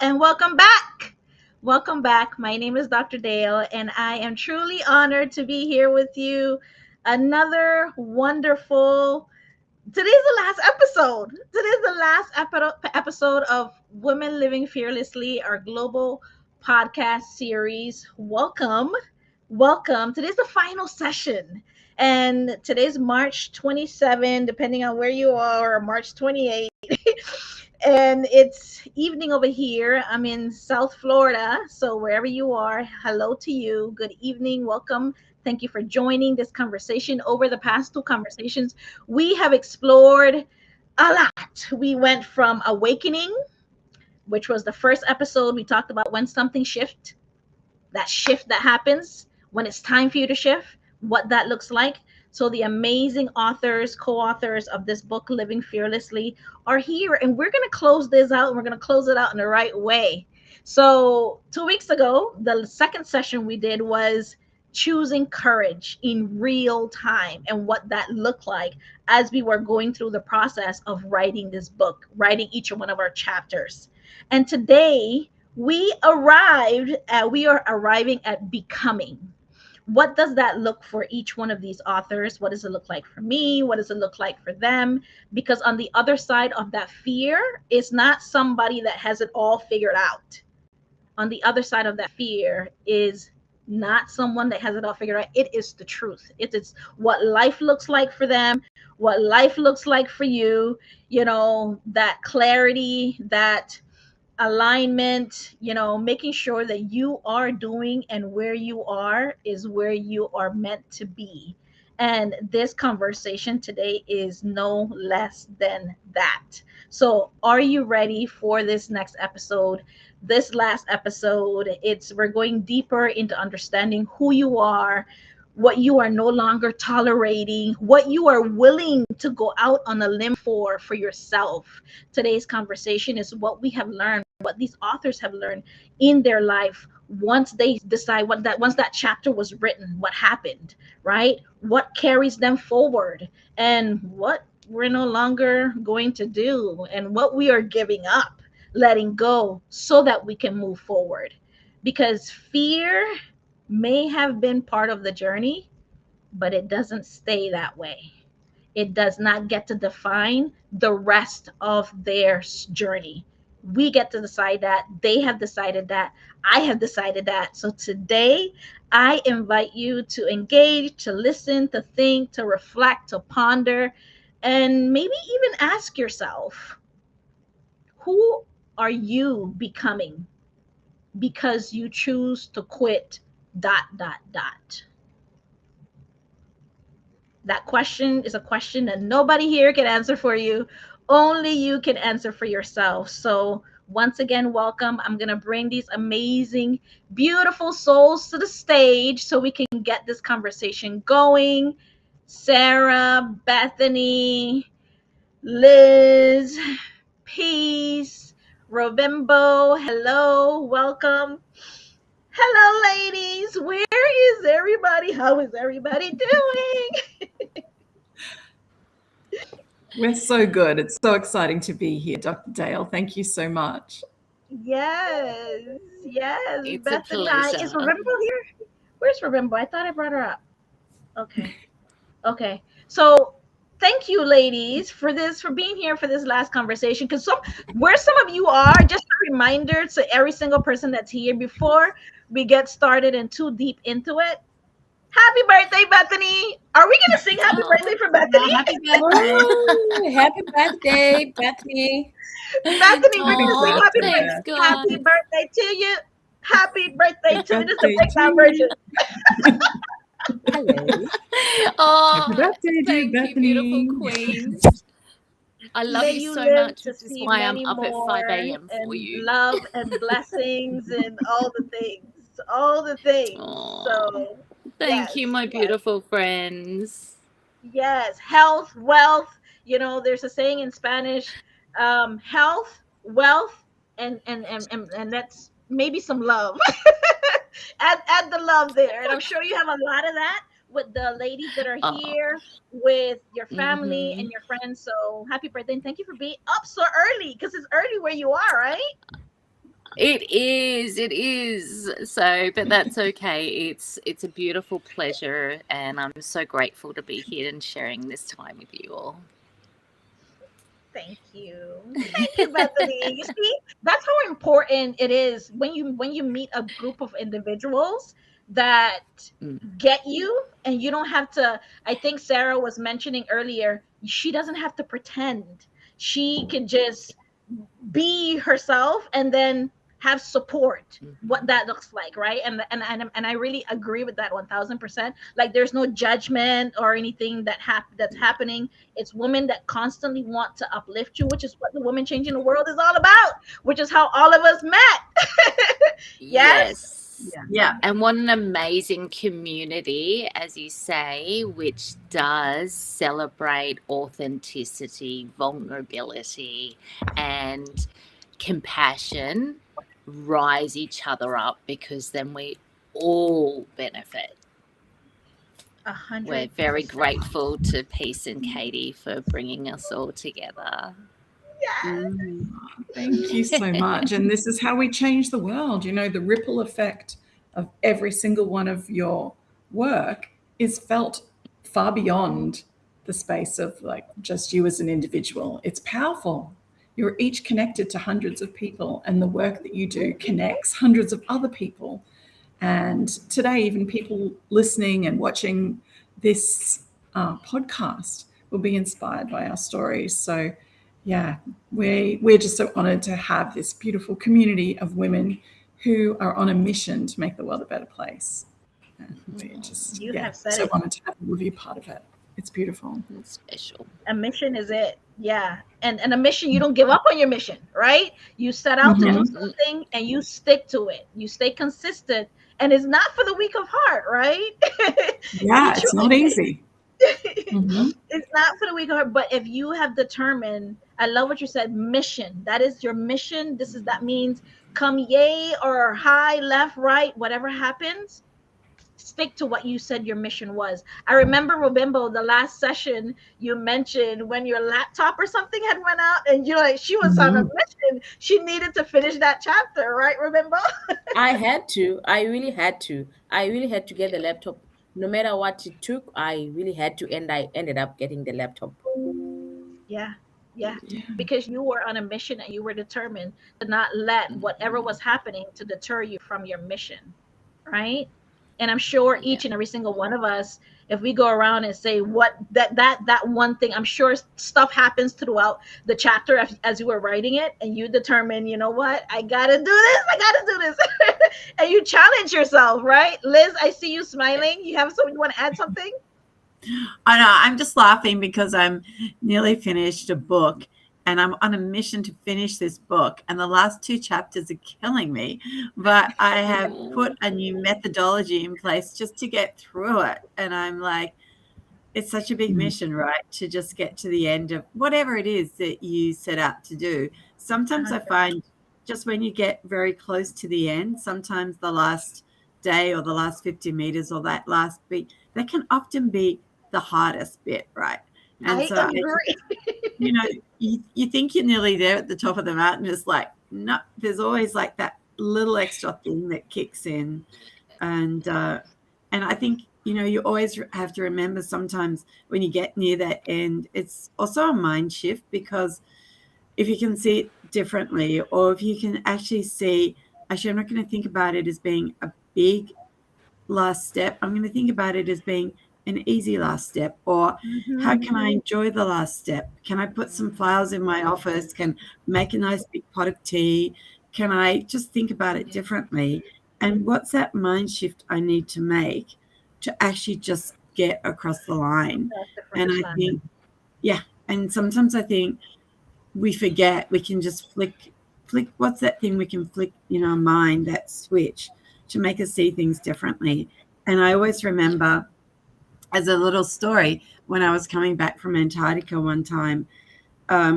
and welcome back. Welcome back. My name is Dr. Dale, and I am truly honored to be here with you. Another wonderful. Today's the last episode. Today's the last episode of Women Living Fearlessly, our global podcast series. Welcome. Welcome. Today's the final session. And today's March 27, depending on where you are, or March 28. And it's evening over here. I'm in South Florida. So wherever you are, hello to you. Good evening. Welcome. Thank you for joining this conversation. Over the past two conversations, we have explored a lot. We went from awakening, which was the first episode. We talked about when something shifts, that shift that happens when it's time for you to shift, what that looks like. So the amazing authors, co-authors of this book, Living Fearlessly, are here, and we're going to close this out, and we're going to close it out in the right way. So 2 weeks ago, the second session we did was choosing courage in real time and what that looked like as we were going through the process of writing this book, writing each one of our chapters. And today we are arriving at becoming. What does that look for each one of these authors? What does it look like for me? What does it look like for them? Because on the other side of that fear is not somebody that has it all figured out. On the other side of that fear is not someone that has it all figured out. It is the truth. It is what life looks like for them, what life looks like for you, that clarity, that alignment, making sure that you are doing and where you are is where you are meant to be. And this conversation today is no less than that. So, are you ready for this next episode? This last episode, we're going deeper into understanding who you are, what you are no longer tolerating, what you are willing to go out on a limb for yourself. Today's conversation is what we have learned, what these authors have learned in their life once they decide once that chapter was written, what happened, right? What carries them forward, and what we're no longer going to do, and what we are giving up, letting go, so that we can move forward. Because fear may have been part of the journey, but it doesn't stay that way. It does not get to define the rest of their journey. We get to decide that. They have decided that. I have decided that. So today, I invite you to engage, to listen, to think, to reflect, to ponder, and maybe even ask yourself, who are you becoming because you choose to quit dot dot dot. That question is a question that nobody here can answer for you. Only you can answer for yourself. So once again, welcome. I'm going to bring these amazing, beautiful souls to the stage so we can get this conversation going. Sarah, Bethany, Liz, Peace, Robimbo, hello, welcome. Hello, ladies. Where is everybody? How is everybody doing? We're so good. It's so exciting to be here, Dr. Dale. Thank you so much. Yes. It's Bethany, a hi. pleasure. Is Rabimbo here? Where's Rabimbo? I thought I brought her up. Okay. So thank you, ladies, for being here for this last conversation. Because where some of you are, just a reminder to every single person that's here before we get started and too deep into it. Happy birthday, Bethany! Are we gonna sing happy birthday for Bethany? Happy birthday. Woo! Happy birthday, Bethany. Bethany, we're gonna sing happy Thanks, birthday. guys. Happy birthday to you. Happy birthday to you. This is the Birthday breakdown to version. Hello. Oh, Happy birthday, dear thank you, Bethany. beautiful queens. I love May you you so live much. to This is see why I'm many up at 5 more, a.m. for and you. love and blessings and all the things. All the things. Aw. So Thank you, my beautiful friends. yes, health, wealth. There's a saying in Spanish, health, wealth, and that's maybe some love. add the love there, and I'm sure you have a lot of that with the ladies that are here, with your family and your friends. So happy birthday, and thank you for being up so early, because it's early where you are, right? It is. So, but that's okay. It's a beautiful pleasure, and I'm so grateful to be here and sharing this time with you all. Thank you. Thank you, Bethany. You see, that's how important it is when you meet a group of individuals that get you, and you don't have to. I think Sarah was mentioning earlier, she doesn't have to pretend. She can just be herself and then have support, what that looks like, right? And I really agree with that 1000%. Like, there's no judgment or anything that's happening. It's women that constantly want to uplift you, which is what the Women Changing the World is all about, which is how all of us met. Yes. Yeah. And what an amazing community, as you say, which does celebrate authenticity, vulnerability, and compassion, rise each other up, because then we all benefit. 100%. We're very grateful to Peace and Katie for bringing us all together. Thank you so much. And this is how we change the world. You know, the ripple effect of every single one of your work is felt far beyond the space of like just you as an individual. It's powerful. You're each connected to hundreds of people, and the work that you do connects hundreds of other people. And today, even people listening and watching this podcast will be inspired by our stories. So yeah, we're just so honored to have this beautiful community of women who are on a mission to make the world a better place. And we're just so honored to have all of you part of it. It's beautiful. It's special. A mission is it. Yeah. And a mission, you don't give up on your mission, right? You set out to do something and you stick to it. You stay consistent, and it's not for the weak of heart, right? Yeah, it's not easy. It's not for the weak of heart, but if you have determined, I love what you said, mission. That is your mission. That means come yay or high, left, right, whatever happens, stick to what you said your mission was. I remember, Robimbo, the last session you mentioned when your laptop or something had went out, and you're like, she was on a mission. She needed to finish that chapter, right, Robimbo? I had to. I really had to. I really had to get the laptop. No matter what it took, I really had to, and I ended up getting the laptop. Yeah. Because you were on a mission and you were determined to not let whatever was happening to deter you from your mission, right? And I'm sure each and every single one of us, if we go around and say what that one thing, I'm sure stuff happens throughout the chapter as you were writing it, and you determine, you know what, I gotta do this, and you challenge yourself, right? Liz, I see you smiling. You want to add something? I know, I'm just laughing because I'm nearly finished a book, and I'm on a mission to finish this book, and the last 2 chapters are killing me, but I have put a new methodology in place just to get through it. And I'm like, it's such a big mission, right? To just get to the end of whatever it is that you set out to do. Sometimes I find just when you get very close to the end, sometimes the last day or the last 50 meters or that last beat, that can often be the hardest bit, right? And I agree. You know, you think you're nearly there at the top of the mountain. It's like, no, there's always like that little extra thing that kicks in. And I think, you know, you always have to remember sometimes when you get near that end, it's also a mind shift, because if you can see it differently, or if you can actually see, actually, I'm not going to think about it as being a big last step. I'm going to think about it as being an easy last step, or how can I enjoy the last step? Can I put some flowers in my office? Can make a nice big pot of tea? Can I just think about it differently? And what's that mind shift I need to make to actually just get across the line? And I think, and sometimes I think we forget we can just flick, what's that thing we can flick in our mind, that switch to make us see things differently. And I always remember, as a little story, when I was coming back from Antarctica one time,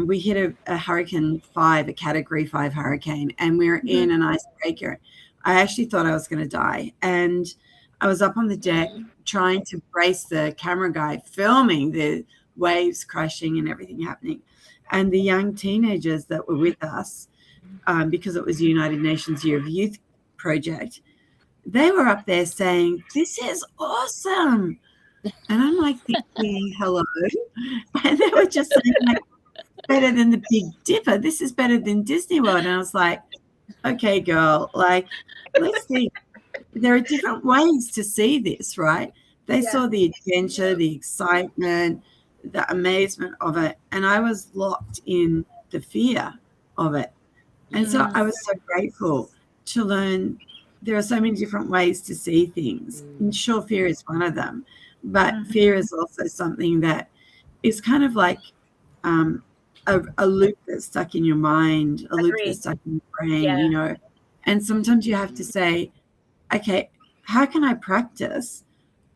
we hit a Hurricane 5, a Category 5 hurricane, and we were in an icebreaker. I actually thought I was going to die. And I was up on the deck trying to brace the camera guy, filming the waves crashing and everything happening. And the young teenagers that were with us because it was the United Nations Year of Youth project, they were up there saying, "This is awesome." And I'm like thinking, hello. And they were just saying, like, better than the Big Dipper. This is better than Disney World. And I was like, okay, girl, like, let's see. There are different ways to see this, right? They saw the adventure, the excitement, the amazement of it. And I was locked in the fear of it. And so I was so grateful to learn there are so many different ways to see things. And sure, fear is one of them. But fear is also something that is kind of like a loop that's stuck in your mind, a loop that's stuck in your brain, you know. And sometimes you have to say, okay, how can I practice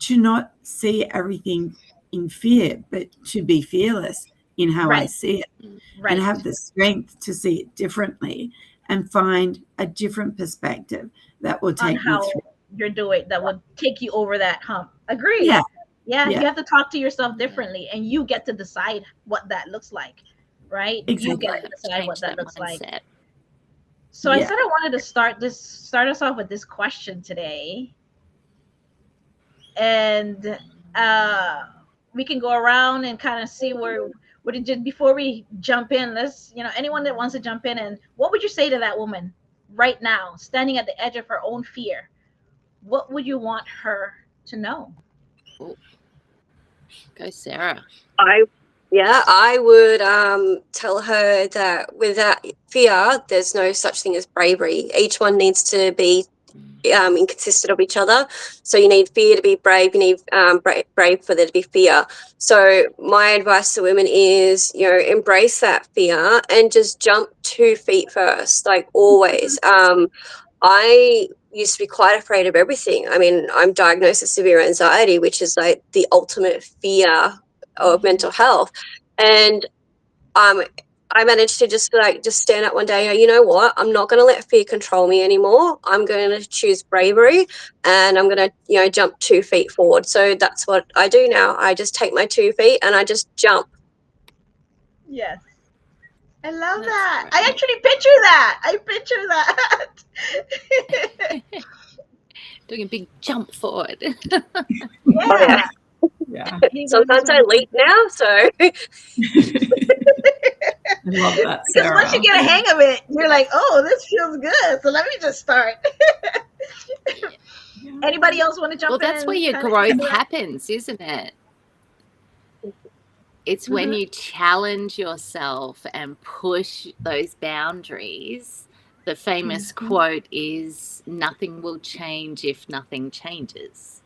to not see everything in fear, but to be fearless in how I see it, and have the strength to see it differently and find a different perspective that will take me through. You're doing that would take you over that hump. Agree. Yeah, you have to talk to yourself differently, and you get to decide what that looks like, right? Exactly. You get to decide what that looks mindset. like. So I said I wanted to start us off with this question today, and we can go around and kind of see where just before we jump in. Let's, anyone that wants to jump in, and what would you say to that woman right now, standing at the edge of her own fear? What would you want her to know? Go, Sarah. I would tell her that without fear, there's no such thing as bravery. Each one needs to be inconsistent of each other. So you need fear to be brave. You need brave for there to be fear. So my advice to women is, embrace that fear and just jump 2 feet first, like always. I used to be quite afraid of everything. I mean, I'm diagnosed with severe anxiety, which is like the ultimate fear of mental health. And I managed to just stand up one day, you know what, I'm not going to let fear control me anymore. I'm going to choose bravery, and I'm going to, jump 2 feet forward. So that's what I do now. I just take my 2 feet and I just jump. Yes. I love that. I actually picture that. Doing a big jump forward. Yeah. Sometimes I leap now, so. I love that, Sarah. Because once you get a hang of it, you're like, oh, this feels good. So let me just start. Anybody else want to jump in? Well, that's where your growth happens, isn't it? It's when you challenge yourself and push those boundaries. The famous quote is, nothing will change if nothing changes,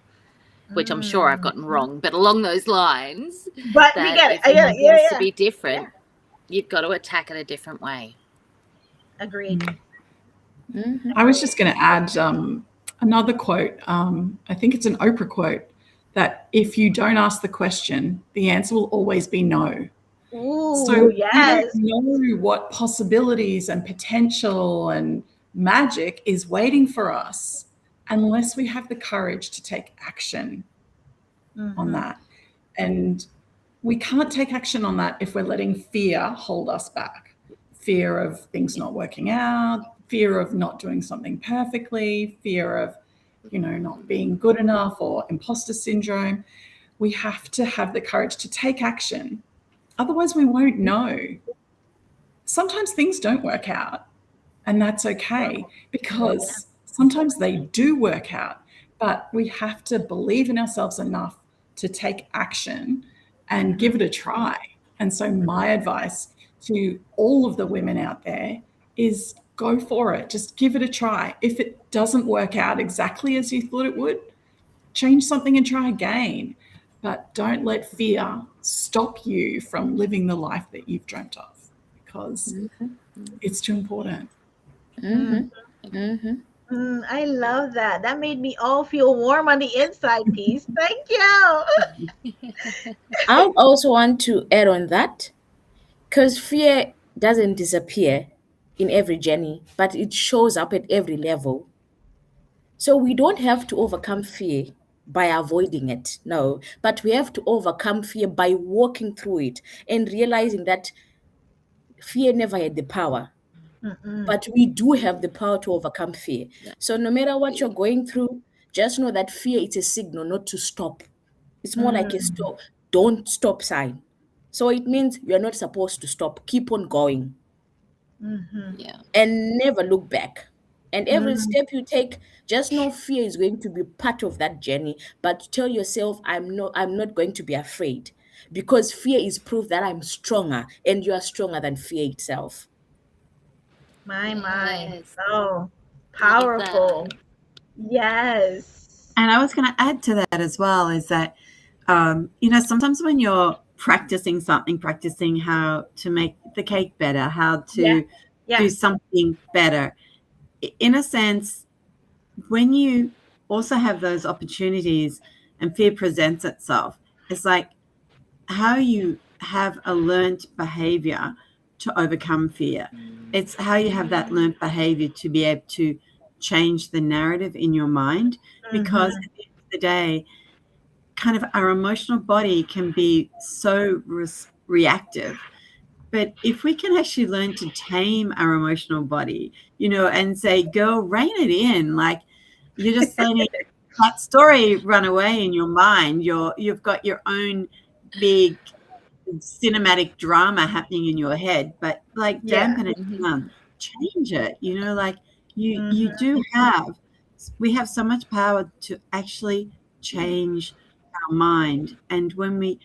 which I'm sure I've gotten wrong, but along those lines, but we get it. If it wants to be different, you've got to attack it a different way. Agreed. I was just going to add another quote. I think it's an Oprah quote, that if you don't ask the question, the answer will always be no. Ooh, so yes. we don't know what possibilities and potential and magic is waiting for us unless we have the courage to take action on that. And we can't take action on that if we're letting fear hold us back. Fear of things not working out, fear of not doing something perfectly, fear of, not being good enough, or imposter syndrome. We have to have the courage to take action. Otherwise, we won't know. Sometimes things don't work out, and that's okay, because sometimes they do work out, but we have to believe in ourselves enough to take action and give it a try. And so my advice to all of the women out there is go for it. Just give it a try. If it doesn't work out exactly as you thought it would, change something and try again. But don't let fear stop you from living the life that you've dreamt of, because it's too important. I love that. That made me all feel warm on the inside, Peace. Thank you. I also want to add on that, because fear doesn't disappear in every journey, but it shows up at every level. So we don't have to overcome fear by avoiding it, no, but we have to overcome fear by walking through it and realizing that fear never had the power Mm-mm. but we do have the power to overcome fear. Yeah. So no matter what you're going through, just know that fear is a signal not to stop. It's more like a stop, don't stop sign. So it means you're not supposed to stop. Keep on going Mhm. Yeah. and never look back. And every Mm. step you take, just know fear is going to be part of that journey. But tell yourself, I'm not going to be afraid. Because fear is proof that I'm stronger and you are stronger than fear itself. My. Yes. Oh, Love powerful. that. Yes. And I was going to add to that as well is that, sometimes when you're practicing something, practicing how to make the cake better, how Yeah. to Yeah. do something better, in a sense, when you also have those opportunities and fear presents itself, it's like how you have a learned behavior to overcome fear. It's how you have that learned behavior to be able to change the narrative in your mind, because Mhm. at the end of the day, kind of our emotional body can be so reactive. But if we can actually learn to tame our emotional body, and say, girl, rein it in, like you're just letting that story run away in your mind. You've got your own big cinematic drama happening in your head, but like Yeah. dampen it Mhm. down, change it, like you Mhm. we have so much power to actually change our mind. And when we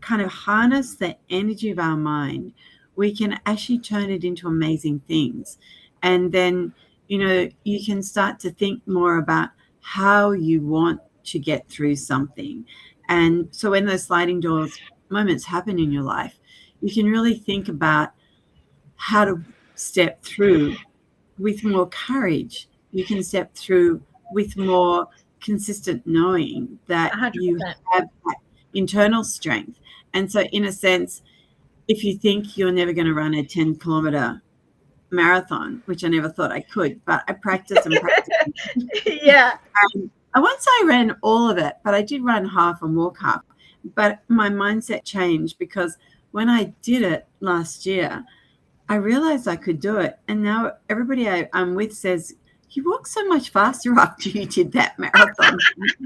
kind of harness the energy of our mind, we can actually turn it into amazing things. And then, you can start to think more about how you want to get through something. And so when those sliding doors moments happen in your life, you can really think about how to step through with more courage. You can step through with more consistent knowing that you 100%. have that internal strength. And so, in a sense, if you think you're never going to run a 10-kilometer marathon, which I never thought I could, but I practiced and practiced. Yeah. Once I ran all of it, but I did run half and walk half. But my mindset changed, because when I did it last year, I realized I could do it. And now everybody I'm with says, you walk so much faster after you did that marathon.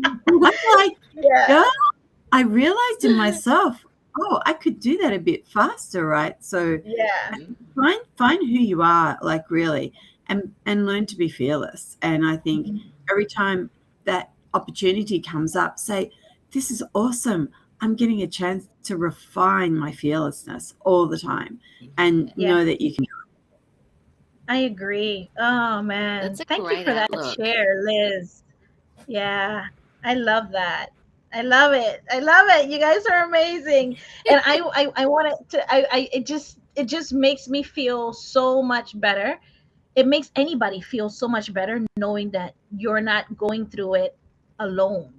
And I'm like, Yeah. girl, I realized in myself, oh, I could do that a bit faster, right? So Yeah. find who you are, like, really, and learn to be fearless. And I think every time that opportunity comes up, say, this is awesome. I'm getting a chance to refine my fearlessness all the time, and Yeah. know that you can. I agree. Oh man. That's a Thank you great for that outlook. share, Liz. Yeah. I love that. I love it. I love it. You guys are amazing. And I want it to it just makes me feel so much better. It makes anybody feel so much better knowing that you're not going through it alone.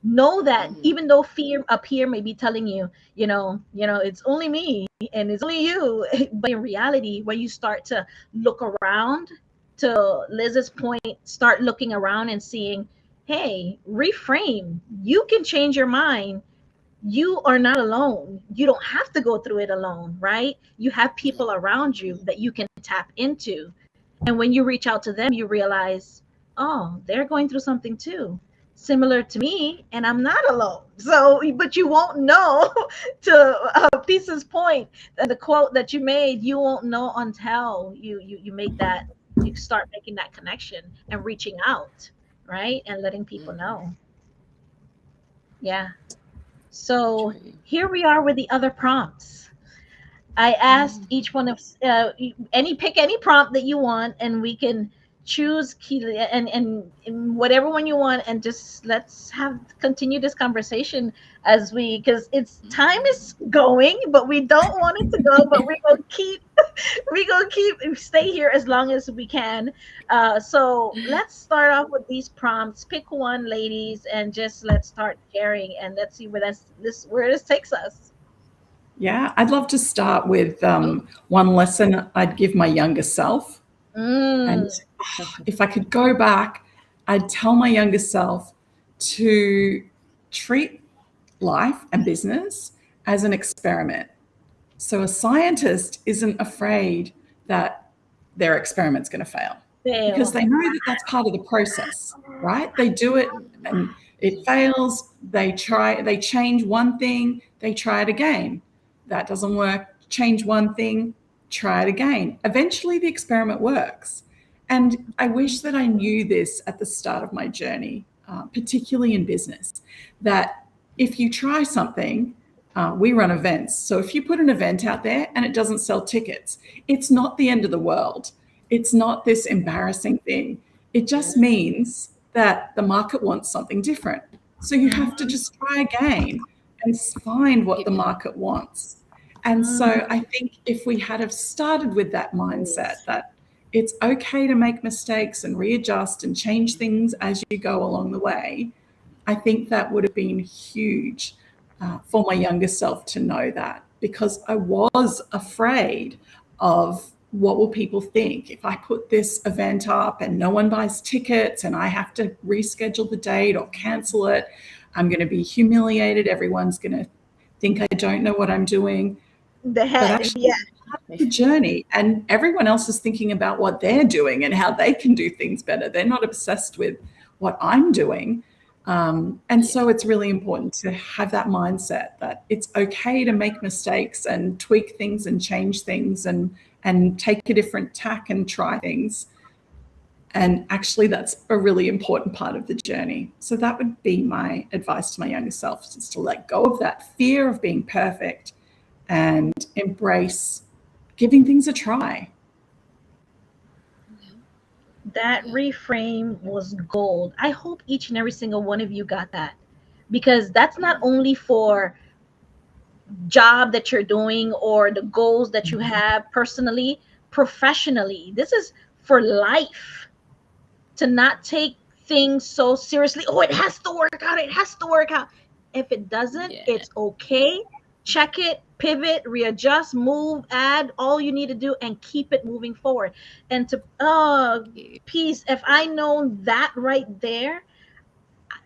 Know that Mhm. even though fear up here may be telling you, it's only me and it's only you, but in reality, when you start to look around, to Liz's point, start looking around and seeing, hey, reframe. You can change your mind. You are not alone. You don't have to go through it alone, right? You have people around you that you can tap into. And when you reach out to them, you realize, oh, they're going through something too, similar to me, and I'm not alone. So, but you won't know, to Pisa's point, the quote that you made, you won't know until you make that, you start making that connection and reaching out, right? And letting people know. Yeah. So True. here we are with the other prompts. I asked each one of pick any prompt that you want, and we can choose and whatever one you want, and just let's have continue this conversation as because it's time is going, but we don't want it to go, but we gonna keep stay here as long as we can. So let's start off with these prompts. Pick one, ladies, and just let's start sharing, and let's see where this takes us. Yeah, I'd love to start with one lesson I'd give my younger self. Mm. And if I could go back, I'd tell my younger self to treat life and business as an experiment. So a scientist isn't afraid that their experiment's going to fail. Because they know that that's part of the process, right? They do it and it fails. They change one thing, they try it again. That doesn't work. Change one thing, try it again. Eventually the experiment works. And I wish that I knew this at the start of my journey, particularly in business, that if you try something, we run events. So if you put an event out there and it doesn't sell tickets, it's not the end of the world. It's not this embarrassing thing. It just means that the market wants something different. So you have to just try again and find what the market wants. And so I think if we had have started with that mindset that it's okay to make mistakes and readjust and change things as you go along the way, I think that would have been huge for my younger self to know that, because I was afraid of what will people think if I put this event up and no one buys tickets and I have to reschedule the date or cancel it. I'm going to be humiliated. Everyone's going to think I don't know what I'm doing. But actually, the journey, and everyone else is thinking about what they're doing and how they can do things better. They're not obsessed with what I'm doing. And so it's really important to have that mindset that it's okay to make mistakes and tweak things and change things and take a different tack and try things. And actually, that's a really important part of the journey. So that would be my advice to my younger self, is to let go of that fear of being perfect and embrace giving things a try. That reframe was gold. I hope each and every single one of you got that, because that's not only for job that you're doing or the goals that you have personally, professionally. This is for life. To not take things so seriously. Oh, it has to work out. It has to work out. If it doesn't, it's okay. Check it, pivot, readjust, move, add all you need to do, and keep it moving forward. And to peace, if I know that right there,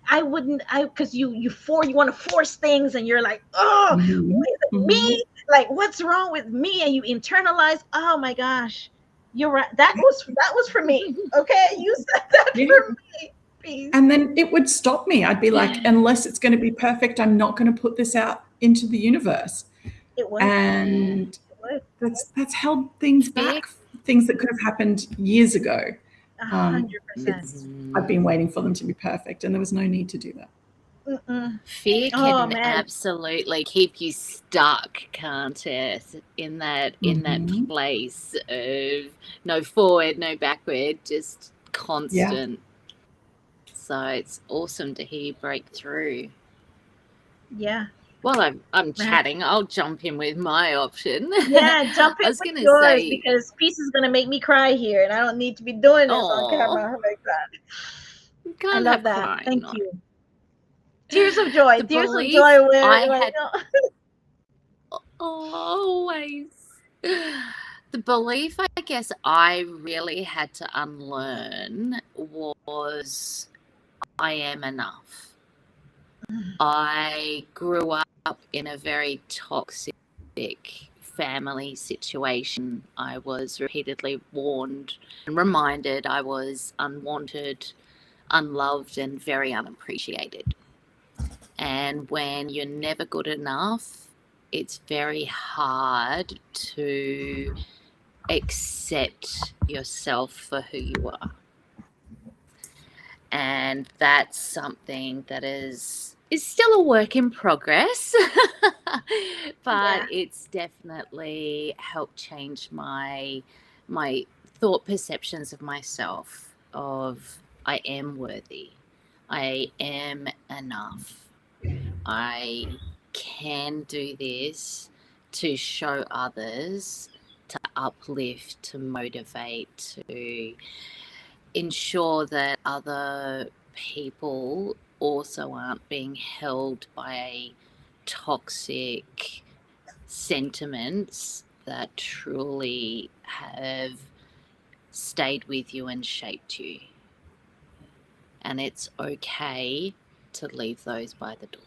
I wouldn't. Because you want to force things, and you're like, oh, is it me? Like, what's wrong with me? And you internalize. Oh my gosh, you're right. That was for me. Okay, you said that for me. Peace. And then it would stop me. I'd be like, unless it's going to be perfect, I'm not going to put this out into the universe. It would. And that's held things back. Things that could have happened years ago. 100%. I've been waiting for them to be perfect, and there was no need to do that. Fear can absolutely keep you stuck, can't it? In that place of no forward, no backward, just constant. So it's awesome to hear you break through. Yeah. While I'm chatting, I'll jump in with my option. Yeah, jump in with yours, because Peace is going to make me cry here, and I don't need to be doing this on camera like that. I love that. Thank you. Tears of joy. Tears of joy. Always. The belief, I guess, I really had to unlearn was I am enough. I grew up in a very toxic family situation. I was repeatedly warned and reminded I was unwanted, unloved, and very unappreciated. And when you're never good enough, it's very hard to accept yourself for who you are. And that's something that is still a work in progress, but it's definitely helped change my thought perceptions of myself, of I am worthy, I am enough, I can do this, to show others, to uplift, to motivate, to ensure that other people also aren't being held by toxic sentiments that truly have stayed with you and shaped you. And it's okay to leave those by the door.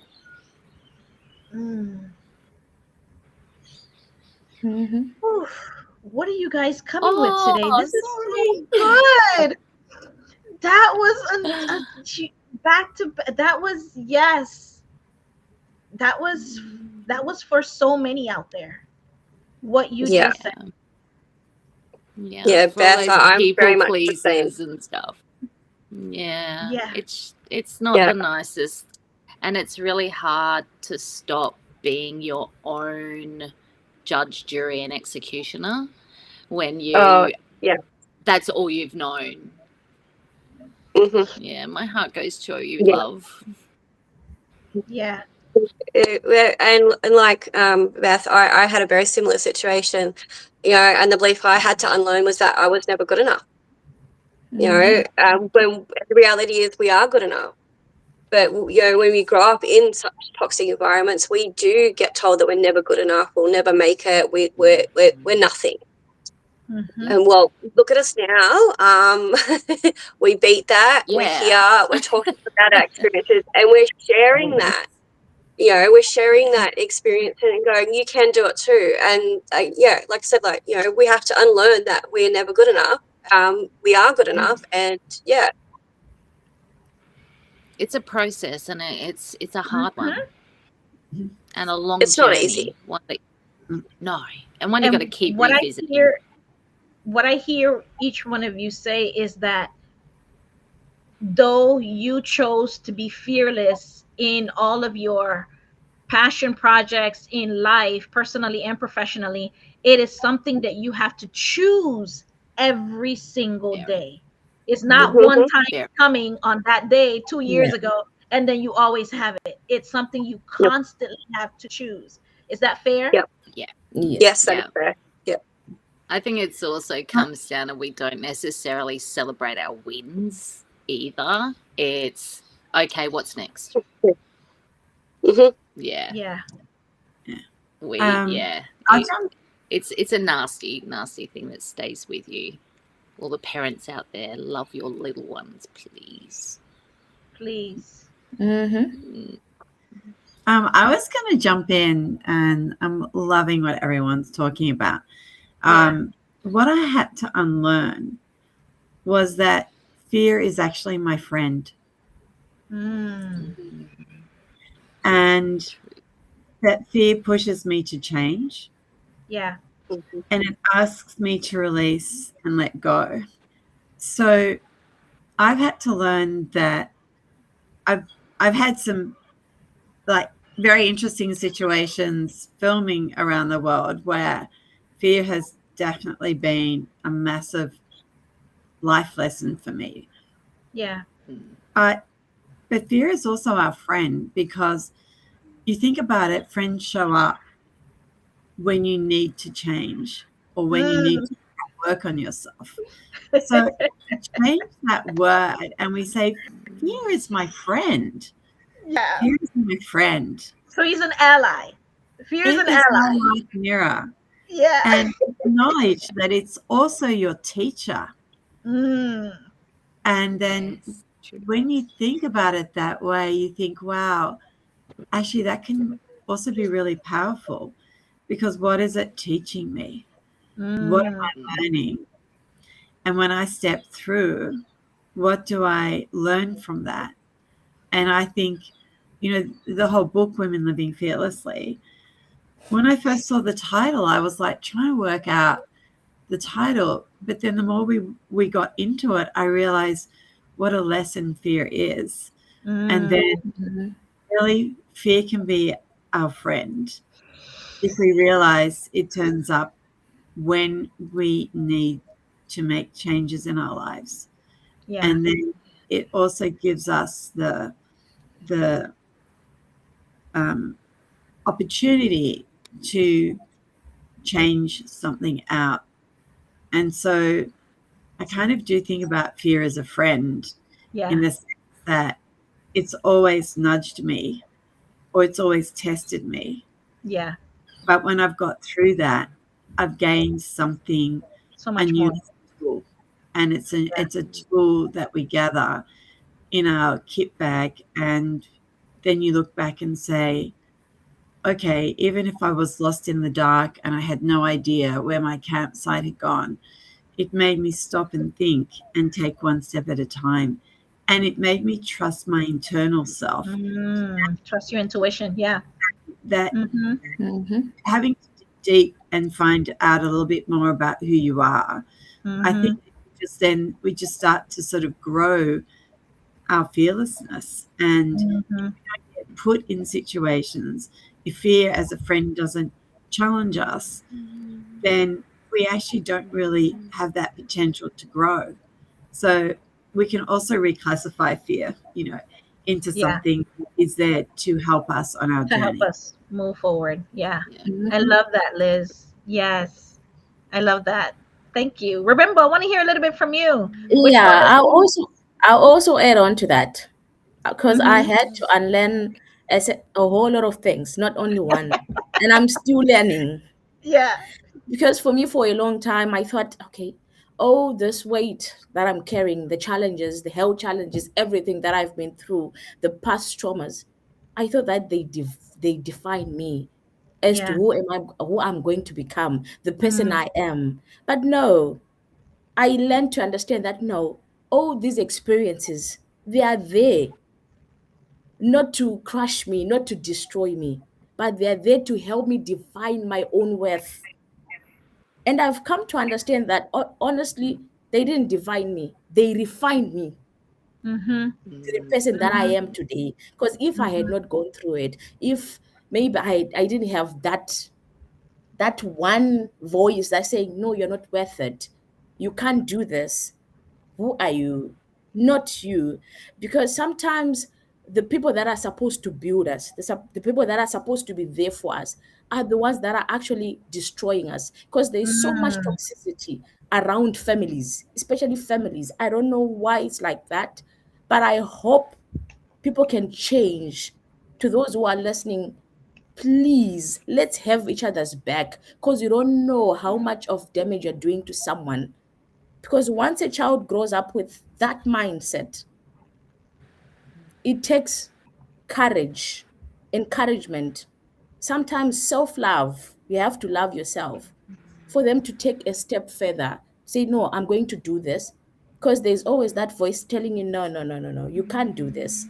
what are you guys coming with today? Oh, This is so good. That was back to that was yes. That was for so many out there. What you Yeah. just said. Yeah, Yeah, for all Beth, those I'm people very much the same. pleasers and stuff. Yeah, Yeah. it's not Yeah. the nicest, and it's really hard to stop being your own judge, jury, and executioner when Oh, you yeah. that's all you've known. hmm Yeah, my heart goes to you, Yeah. love. Yeah. And like Beth, I had a very similar situation, and the belief I had to unlearn was that I was never good enough. When the reality is we are good enough. But when we grow up in such toxic environments, we do get told that we're never good enough, we'll never make it, we're nothing. Mhm. And well, look at us now. We beat that. We're Yeah. here. We're talking about our experiences, and we're sharing that. We're sharing that experience and going, you can do it too. And like I said, we have to unlearn that we're never good enough. We are good enough, and yeah, It's a process, and it's a hard one and a long it's not journey. easy. No, and one you got to keep what revisiting. what I hear each one of you say is that though you chose to be fearless in all of your passion projects in life, personally and professionally, it is something that you have to choose every single day. It's not Mhm. one time Yeah. coming on that day 2 years ago and then you always have it. It's something you Yep. constantly have to choose. Is that fair? Yep. Yeah. Yes, that is Yeah. fair. I think it's also comes down to we don't necessarily celebrate our wins either. It's okay, what's next? hmm Yeah. Yeah. I'll jump. It's a nasty thing that stays with you. All the parents out there, love your little ones, please. Please. Mm-hmm. I was going to jump in, and I'm loving what everyone's talking about. What I had to unlearn was that fear is actually my friend, and that fear pushes me to change, Yeah. and it asks me to release and let go. So I've had to learn that I've had some like very interesting situations filming around the world where fear has definitely been a massive life lesson for me. Yeah. But fear is also our friend, because you think about it, friends show up when you need to change or when you need to work on yourself. So change that word and we say, fear is my friend. Yeah. Fear is my friend. So he's an ally. Fear is It an is ally. my life mirror. Yeah. And acknowledge that it's also your teacher. And then when you think about it that way, you think, wow, actually that can also be really powerful, because what is it teaching me? What am I learning? And when I step through, what do I learn from that? And I think, the whole book, Women Living Fearlessly, when I first saw the title, I was like trying to work out the title. But then the more we got into it, I realized what a lesson fear is. And then really fear can be our friend if we realize it turns up when we need to make changes in our lives. Yeah. And then it also gives us the opportunity to change something out. And so I kind of do think about fear as a friend, in the sense that it's always nudged me or it's always tested me. Yeah. But when I've got through that, I've gained something, So a much new more. tool. And it's a tool that we gather in our kit bag. And then you look back and say, okay, even if I was lost in the dark and I had no idea where my campsite had gone, it made me stop and think and take one step at a time. And it made me trust my internal self, Trust your intuition. Yeah. that Mm-hmm. having to dig deep and find out a little bit more about who you are, I think we just start to sort of grow our fearlessness and get put in situations. If fear as a friend doesn't challenge us, then we actually don't really have that potential to grow. So we can also reclassify fear, into something that is there to help us on our to help journey. us move forward. Yeah. Mm-hmm. I love that, Liz. Yes. I love that. Thank you. Remember, I want to hear a little bit from you. Which one Yeah, is I'll also add on to that because I Mhm. had to unlearn a whole lot of things, not only one, and I'm still learning. Yeah. Because for me, for a long time, I thought, okay, oh, this weight that I'm carrying, the challenges, the health challenges, everything that I've been through, the past traumas, I thought that they define me as to Yeah. who I'm going to become, the person I am. But no, I learned to understand that no, all these experiences, they are there not to crush me, not to destroy me, but they are there to help me define my own worth. And I've come to understand that honestly, they didn't define me, they refined me Mm-hmm. to the person that I am today. Because if I had not gone through it, if maybe I didn't have that one voice that's saying, no, you're not worth it, you can't do this, who are you? Not you. Because sometimes the people that are supposed to build us, the people that are supposed to be there for us, are the ones that are actually destroying us. Because there's so much toxicity around families, especially families. I don't know why it's like that, but I hope people can change. To those who are listening, please let's have each other's back because you don't know how much of damage you're doing to someone. Because once a child grows up with that mindset, it takes courage, encouragement, sometimes self love. You have to love yourself for them to take a step further. Say, no, I'm going to do this. Because there's always that voice telling you, no, no, no, no, no, you can't do this.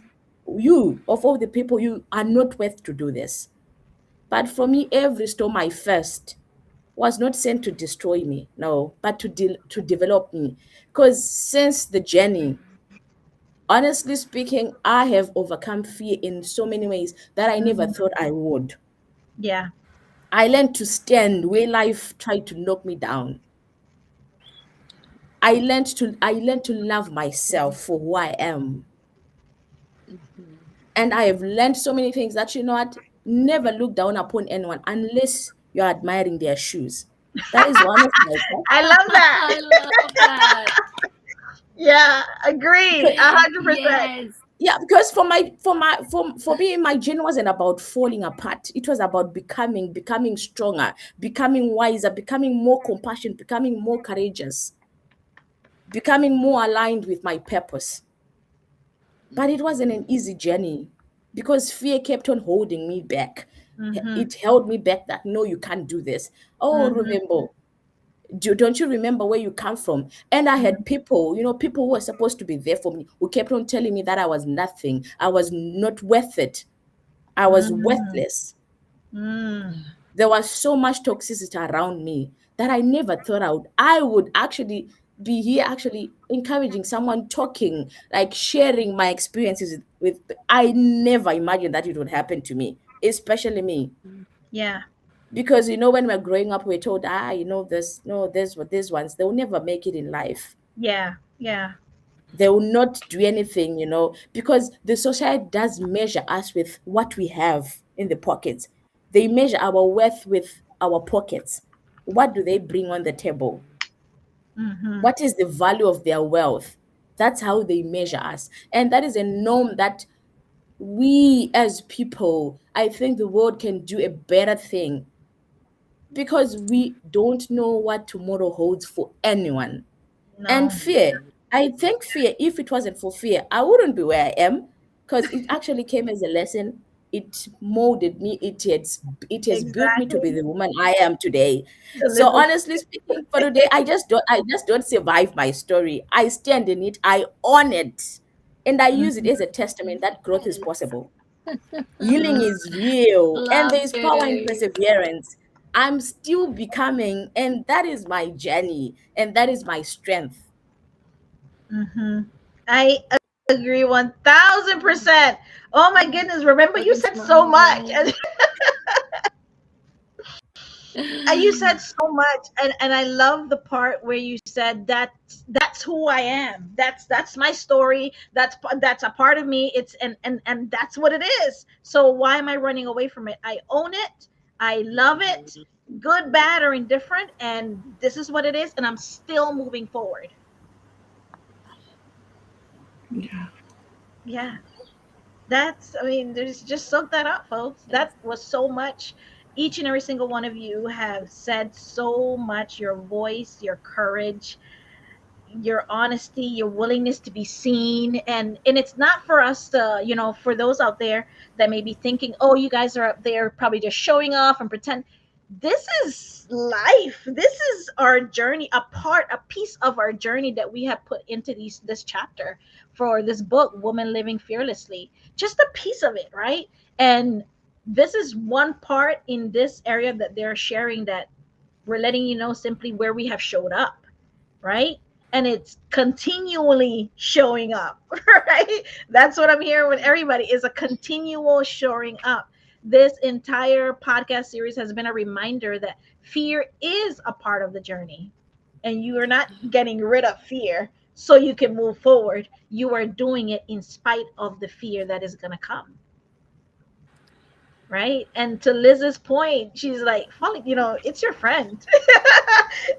You, of all the people, you are not worth to do this. But for me, every storm I faced was not sent to destroy me, no, but to develop me. Because since the journey, honestly speaking, I have overcome fear in so many ways that I never thought I would. Yeah. I learned to stand where life tried to knock me down. I learned to love myself for who I am. And I have learned so many things that, you know what, never look down upon anyone unless you're admiring their shoes. That is one of my I love that. I love that. Yeah. Agreed. 100%. Yes. yeah, because for me, my journey wasn't about falling apart. It was about becoming stronger, becoming wiser, becoming more compassionate, becoming more courageous, becoming more aligned with my purpose. But it wasn't an easy journey because fear kept on holding me back. It held me back that no, you can't do this. Oh, remember, don't you remember where you come from? And I had people, people who were supposed to be there for me, who kept on telling me that I was nothing, I was not worth it, I was worthless. There was so much toxicity around me that I never thought I would actually be here, actually encouraging someone, talking, like sharing my experiences with. I never imagined that it would happen to me, especially me. Yeah. Because when we're growing up, we're told, this, no, this, what these ones, they'll never make it in life. Yeah. Yeah. They will not do anything, because the society does measure us with what we have in the pockets. They measure our worth with our pockets. What do they bring on the table? What is the value of their wealth? That's how they measure us. And that is a norm that we as people, I think the world can do a better thing because we don't know what tomorrow holds for anyone. And No. fear, I think fear, if it wasn't for fear, I wouldn't be where I am because it actually came as a lesson. it molded me. It has built me to be Exactly. the woman I am today. To So live with honestly speaking, for today, I just don't survive my story. I stand in it, I own it, and I use it as a testament that growth is possible. Healing is real, and Love there is power in you. perseverance. I'm still becoming, and that is my journey, and that is my strength. hmm I agree 1000%. Oh my goodness. Remember, you said so much. And you said so much, and I love the part where you said that that's who I am. That's my story. That's a part of me. It's and that's what it is. So why am I running away from it? I own it. I love it. Good, bad, or indifferent, and this is what it is, and I'm still moving forward. Yeah. Yeah. That's, I mean, there's just soak that up, folks. That was so much. Each and every single one of you have said so much. Your voice, your courage, your honesty, your willingness to be seen. And it's not for us to, for those out there that may be thinking, oh, you guys are up there probably just showing off and pretend. This is life. This is our journey, a piece of our journey that we have put into this chapter for this book, Woman Living Fearlessly. Just a piece of it, right? And this is one part in this area that they're sharing, that we're letting you know simply where we have showed up, right? And it's continually showing up, right? That's what I'm hearing with everybody, is a continual showing up. This entire podcast series has been a reminder that fear is a part of the journey, and you are not getting rid of fear so you can move forward. You are doing it in spite of the fear that is going to come, right? And to Liz's point, she's like, "Folly, it's your friend."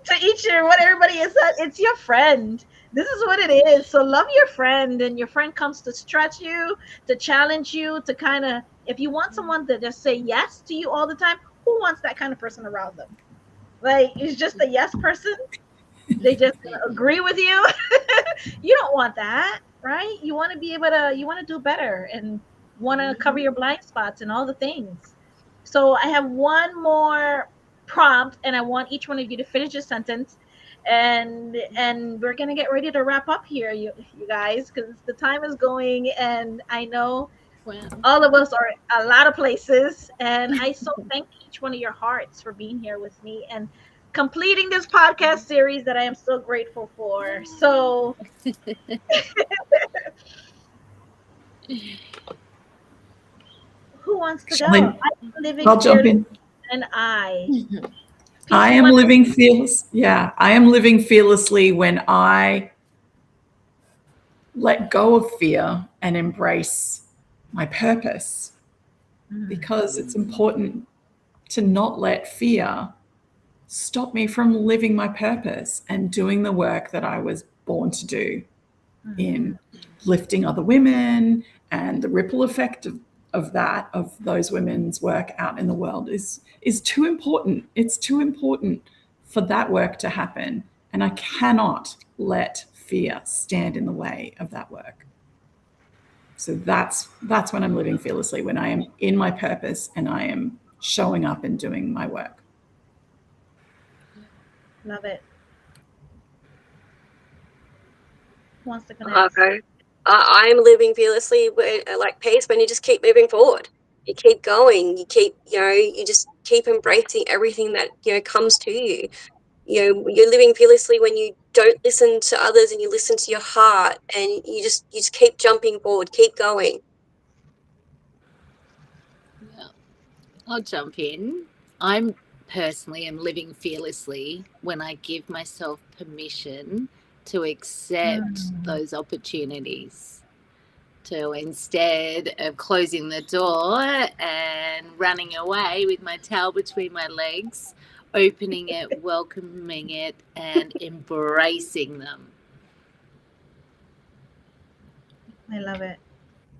To each and what everybody is that it's your friend. This is what it is. So love your friend, and your friend comes to stretch you, to challenge you, to kind of, if you want someone to just say yes to you all the time, who wants that kind of person around them? Like, it's just a yes person. They just agree with you. You don't want that, right? You want to be able to, you want to do better, and want to cover your blind spots and all the things. So I have one more prompt, and I want each one of you to finish your sentence, and we're gonna get ready to wrap up here, you guys, because the time is going, and I know Wow. all of us are a lot of places, and I so thank each one of your hearts for being here with me and completing this podcast series that I am so grateful for. So who wants to go? Shall I'm living I'll jump fearless, in. and I. I Peaceful am Monday. living fearless. Yeah, I am living fearlessly when I let go of fear and embrace my purpose, because it's important to not let fear stop me from living my purpose and doing the work that I was born to do in lifting other women, and the ripple effect of those women's work out in the world is too important. It's too important for that work to happen, and I cannot let fear stand in the way of that work. So that's when I'm living fearlessly, when I am in my purpose and I am showing up and doing my work. Love it. Who wants to connect? Okay. I'm living fearlessly, like peace, when you just keep moving forward. You keep going. You keep, you just keep embracing everything that, comes to you. You're living fearlessly when you don't listen to others and you listen to your heart, and you just keep jumping forward, keep going. Yeah. I'll jump in. I'm personally am living fearlessly when I give myself permission to accept those opportunities. To, instead of closing the door and running away with my tail between my legs, opening it, welcoming it, and embracing them. I love it.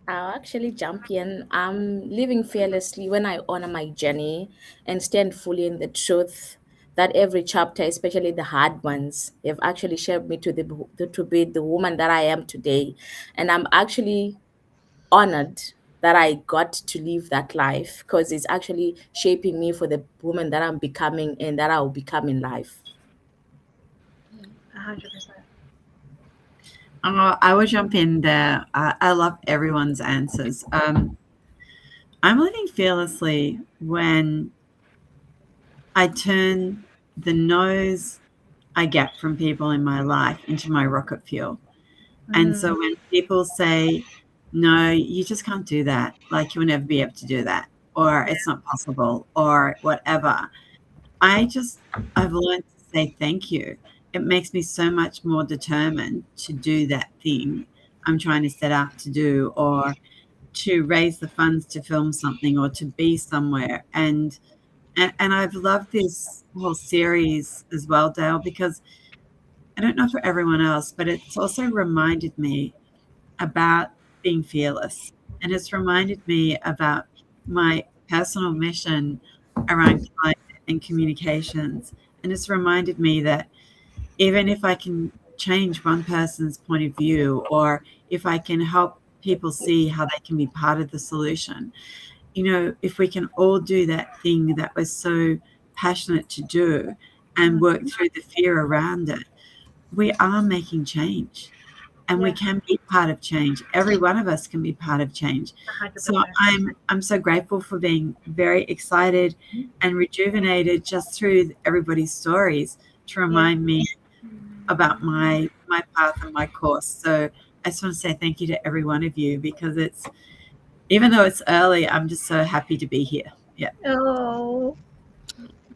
I'll actually jump in. I'm living fearlessly when I honor my journey and stand fully in the truth that every chapter, especially the hard ones, have actually shaped me to be the woman that I am today. And I'm actually honored that I got to live that life, because it's actually shaping me for the woman that I'm becoming and that I'll become in life. 100%. I will jump in there. I love everyone's answers. I'm living fearlessly when I turn the no's I get from people in my life into my rocket fuel. And so when people say, no, you just can't do that, like you'll never be able to do that, or it's not possible, or whatever, I've learned to say thank you. It makes me so much more determined to do that thing I'm trying to set out to do, or to raise the funds to film something, or to be somewhere. And I've loved this whole series as well, Dale, because I don't know for everyone else, but it's also reminded me about being fearless. And it's reminded me about my personal mission around climate and communications. And it's reminded me that even if I can change one person's point of view, or if I can help people see how they can be part of the solution, if we can all do that thing that we're so passionate to do and work through the fear around it, we are making change, and we can be part of change. Every one of us can be part of change. 100%. So I'm so grateful for being very excited and rejuvenated just through everybody's stories to remind me about my path and my course. So I just want to say thank you to every one of you, because even though it's early, I'm just so happy to be here. Yeah. Oh,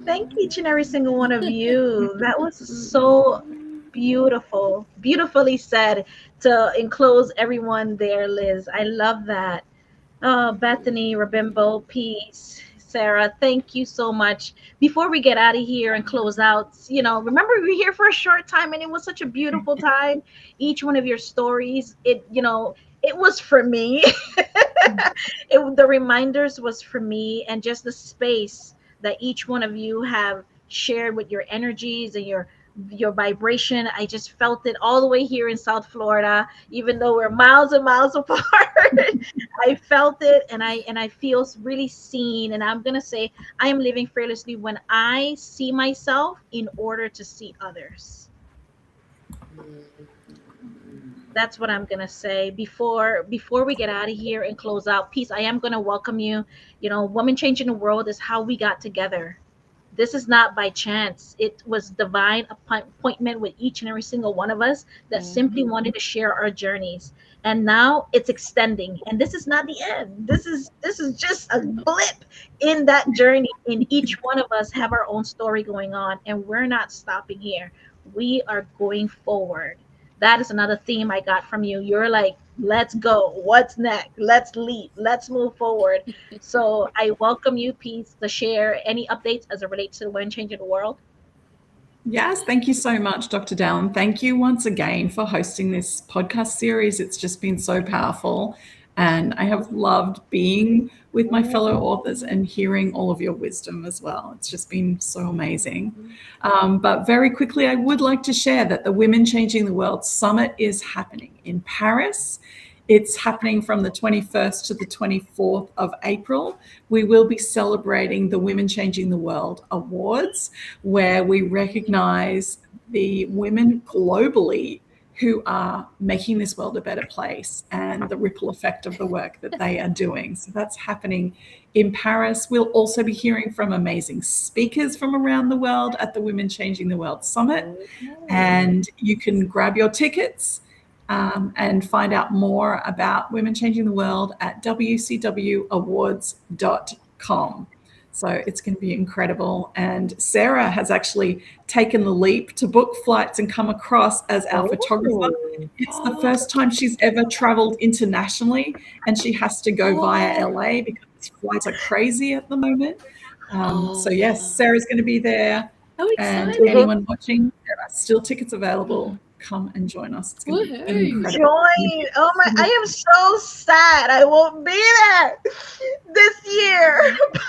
thank each and every single one of you. That was so beautiful, beautifully said to enclose everyone there, Liz. I love that. Bethany, Rabimbo, Peace, Sarah, thank you so much. Before we get out of here and close out, remember we were here for a short time and it was such a beautiful time. Each one of your stories, it was for me. The reminders was for me, and just the space that each one of you have shared with your energies and your vibration. I just felt it all the way here in South Florida, even though we're miles and miles apart. I felt it, and I feel really seen. And I'm gonna say I am living fearlessly when I see myself in order to see others. That's what I'm gonna say before we get out of here and close out. Peace, I am gonna welcome you. Women Changing the World is how we got together. This is not by chance. It was divine appointment with each and every single one of us that simply wanted to share our journeys. And now it's extending. And this is not the end. This is just a blip in that journey. And each one of us have our own story going on. And we're not stopping here. We are going forward. That is another theme I got from you. You're like, let's go. What's next? Let's leap. Let's move forward. So I welcome you, Peace, to share any updates as it relates to Women Changing the World. Yes, thank you so much, Dr. Dallin. Thank you once again for hosting this podcast series. It's just been so powerful. And I have loved being with my fellow authors and hearing all of your wisdom as well. It's just been so amazing. But very quickly, I would like to share that the Women Changing the World Summit is happening in Paris. It's happening from the 21st to the 24th of April. We will be celebrating the Women Changing the World Awards, where we recognize the women globally who are making this world a better place and the ripple effect of the work that they are doing. So that's happening in Paris. We'll also be hearing from amazing speakers from around the world at the Women Changing the World Summit. And you can grab your tickets and find out more about Women Changing the World at wcwawards.com. So it's going to be incredible. And Sarah has actually taken the leap to book flights and come across as our photographer. It's the first time she's ever traveled internationally, and she has to go via LA because flights are crazy at the moment. So yes, Sarah's going to be there. And anyone watching, there are still tickets available. Come and join us. It's going to be incredible. Join. Oh my, I am so sad I won't be there this year. But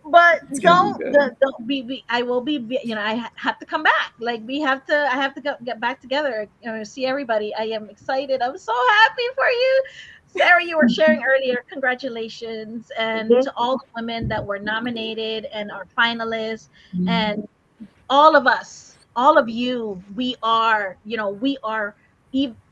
But It's gonna be good. don't be I will be, I have to come back. Like I have to get back together, see everybody. I am excited. I'm so happy for you. Sarah, you were sharing earlier, congratulations. And to all the women that were nominated and are finalists, and all of us, all of you, we are,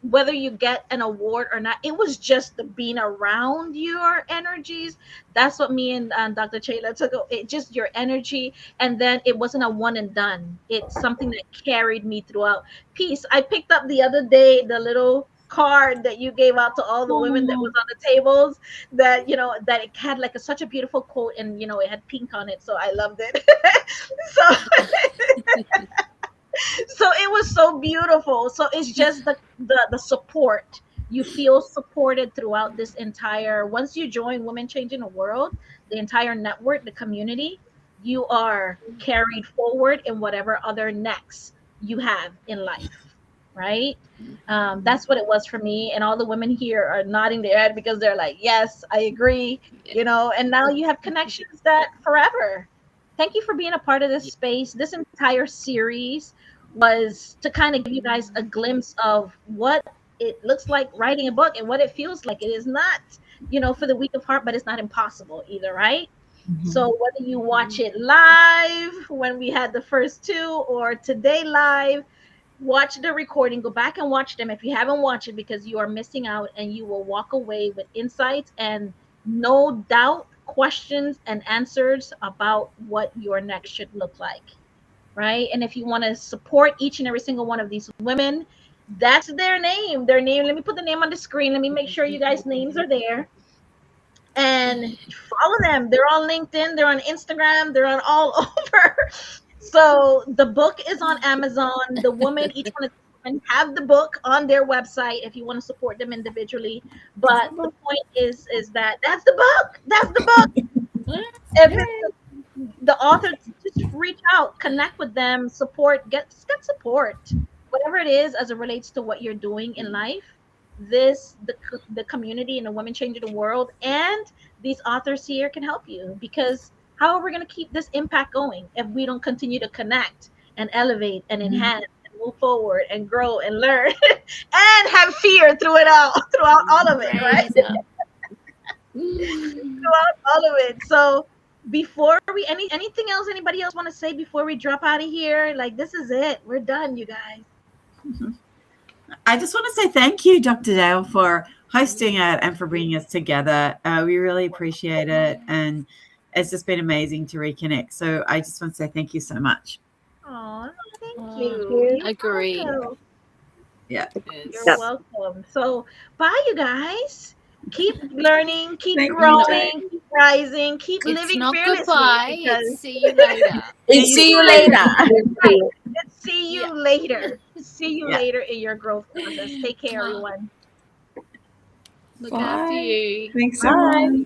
whether you get an award or not, it was just the being around your energies. That's what me and Dr. Chayla took. It just your energy, and then it wasn't a one and done. It's something that carried me throughout. Peace. I picked up the other day the little card that you gave out to all the women that was on the tables, that that it had like such a beautiful quote, and it had pink on it, so I loved it. So so it was so beautiful. So it's just the support. You feel supported throughout this entire, once you join Women Changing the World, the entire network, the community, you are carried forward in whatever other next you have in life, right? That's what it was for me, and all the women here are nodding their head because they're like, yes, I agree. And now you have connections that forever. Thank you for being a part of this space. This entire series was to kind of give you guys a glimpse of what it looks like writing a book and what it feels like. It is not, for the weak of heart, but it's not impossible either, right? So whether you watch it live when we had the first two, or today live, watch the recording, go back and watch them if you haven't watched it, because you are missing out, and you will walk away with insights and no doubt questions and answers about what your next should look like, right? And if you want to support each and every single one of these women, that's their name. Let me put the name on the screen. Let me make sure you guys' names are there. And follow them. They're on LinkedIn, they're on Instagram, they're on all over. So the book is on Amazon. The woman, each one of the women have the book on their website if you want to support them individually. But the point is that that's the book. That's the book. If it's the author, just reach out, connect with them, support, get support, whatever it is as it relates to what you're doing in life. The community and the Women Changing the World and these authors here can help you, because how are we going to keep this impact going if we don't continue to connect and elevate and enhance and move forward and grow and learn and have fear throughout all of it, right? Throughout all of it. So before we anything else anybody else want to say before we drop out of here? Like, this is it, we're done, you guys. I just want to say thank you, Dr. Dale, for hosting it and for bringing us together. We really appreciate it, and it's just been amazing to reconnect. So I just want to say thank you so much. Oh, thank you. Agree. Yeah. You're welcome. So bye, you guys. Keep learning, keep Thank you, growing, keep rising, keep It's living not fearlessly. goodbye. because- It's see you later. And see you later. Let's see you later. See you Yeah. later in your growth process. Take care, everyone. Look after Bye. you. Thanks, Bye. everyone.